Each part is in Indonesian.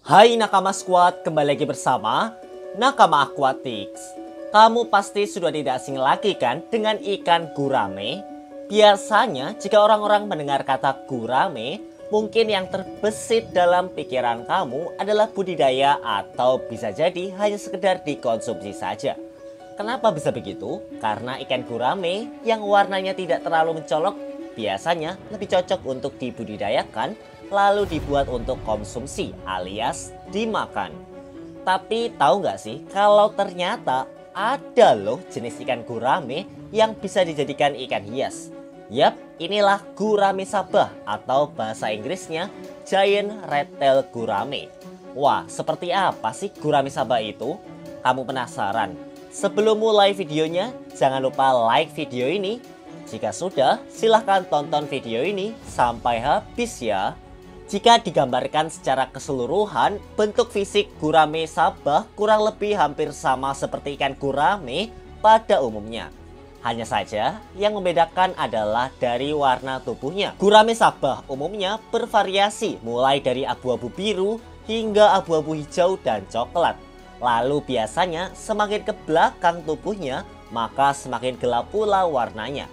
Hai Nakama Squad, kembali lagi bersama Nakama Aquatics. Kamu pasti sudah tidak asing lagi kan dengan ikan gurame? Biasanya jika orang-orang mendengar kata gurame, mungkin yang terbesit dalam pikiran kamu adalah budidaya atau bisa jadi hanya sekedar dikonsumsi saja. Kenapa bisa begitu? Karena ikan gurame yang warnanya tidak terlalu mencolok biasanya lebih cocok untuk dibudidayakan lalu dibuat untuk konsumsi alias dimakan. Tapi tahu nggak sih kalau ternyata ada loh jenis ikan gurame yang bisa dijadikan ikan hias. Yap, inilah gurame sabah atau bahasa Inggrisnya giant red-tail gurame. Wah, seperti apa sih gurame sabah itu? Kamu penasaran? Sebelum mulai videonya, jangan lupa like video ini. Jika sudah, silahkan tonton video ini sampai habis ya. Jika digambarkan secara keseluruhan, bentuk fisik gurame sabah kurang lebih hampir sama seperti ikan gurame pada umumnya. Hanya saja, yang membedakan adalah dari warna tubuhnya. Gurame sabah umumnya bervariasi mulai dari abu-abu biru hingga abu-abu hijau dan coklat. Lalu biasanya semakin ke belakang tubuhnya, maka semakin gelap pula warnanya.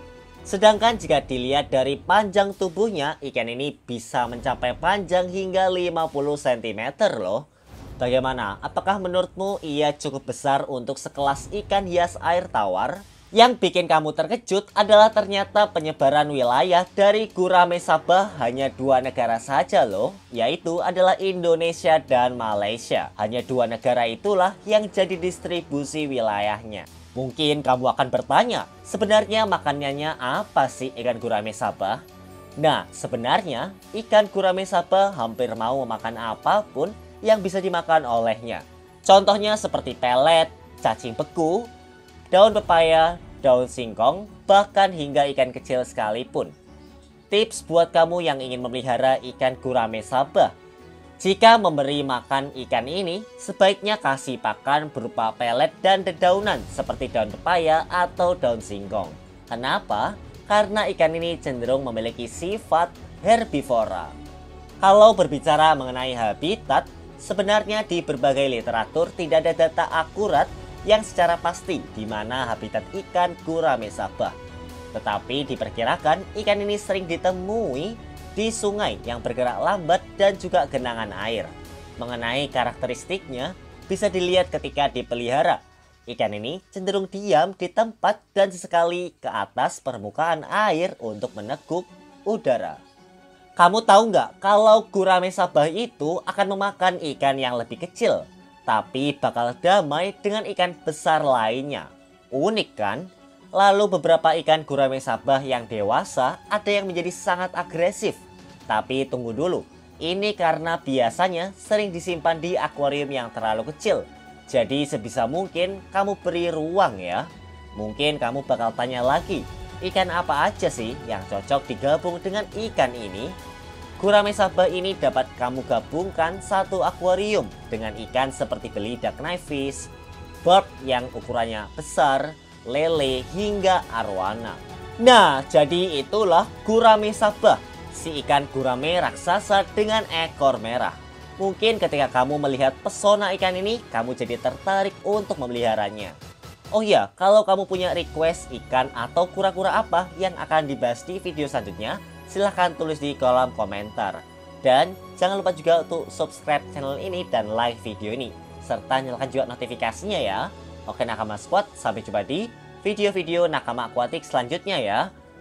Sedangkan jika dilihat dari panjang tubuhnya, ikan ini bisa mencapai panjang hingga 50 cm loh. Bagaimana? Apakah menurutmu ia cukup besar untuk sekelas ikan hias air tawar? Yang bikin kamu terkejut adalah ternyata penyebaran wilayah dari gurame sabah hanya 2 negara saja loh, yaitu adalah Indonesia dan Malaysia. Hanya 2 negara itulah yang jadi distribusi wilayahnya. Mungkin kamu akan bertanya, sebenarnya makanannya apa sih ikan gurame sabah? Nah, sebenarnya ikan gurame sabah hampir mau makan apapun yang bisa dimakan olehnya. Contohnya seperti pelet, cacing beku, daun pepaya, daun singkong, bahkan hingga ikan kecil sekalipun. Tips buat kamu yang ingin memelihara ikan gurame sabah. Jika memberi makan ikan ini, sebaiknya kasih pakan berupa pelet dan dedaunan seperti daun pepaya atau daun singkong. Kenapa? Karena ikan ini cenderung memiliki sifat herbivora. Kalau berbicara mengenai habitat, sebenarnya di berbagai literatur tidak ada data akurat yang secara pasti di mana habitat ikan gurame sabah. Tetapi diperkirakan ikan ini sering ditemui di sungai yang bergerak lambat dan juga genangan air. Mengenai karakteristiknya, bisa dilihat ketika dipelihara. Ikan ini cenderung diam di tempat dan sesekali ke atas permukaan air untuk meneguk udara. Kamu tahu nggak kalau gurame sabah itu akan memakan ikan yang lebih kecil, tapi bakal damai dengan ikan besar lainnya. Unik kan? Lalu beberapa ikan gurame sabah yang dewasa ada yang menjadi sangat agresif. Tapi tunggu dulu, ini karena biasanya sering disimpan di akuarium yang terlalu kecil. Jadi sebisa mungkin kamu beri ruang ya. Mungkin kamu bakal tanya lagi, ikan apa aja sih yang cocok digabung dengan ikan ini? Gurame sabah ini dapat kamu gabungkan satu akuarium dengan ikan seperti belidak knifefish, barb yang ukurannya besar, lele hingga arwana. Nah, jadi itulah gurame sabah, si ikan gurame raksasa dengan ekor merah. Mungkin ketika kamu melihat pesona ikan ini, kamu jadi tertarik untuk memeliharanya. Oh iya, kalau kamu punya request ikan atau kura-kura apa yang akan dibahas di video selanjutnya, silahkan tulis di kolom komentar. Dan jangan lupa juga untuk subscribe channel ini dan like video ini, serta nyalakan juga notifikasinya ya. Oke Nakama Squad, sampai jumpa di video-video Nakama Aquatic selanjutnya ya.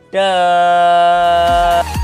Dah.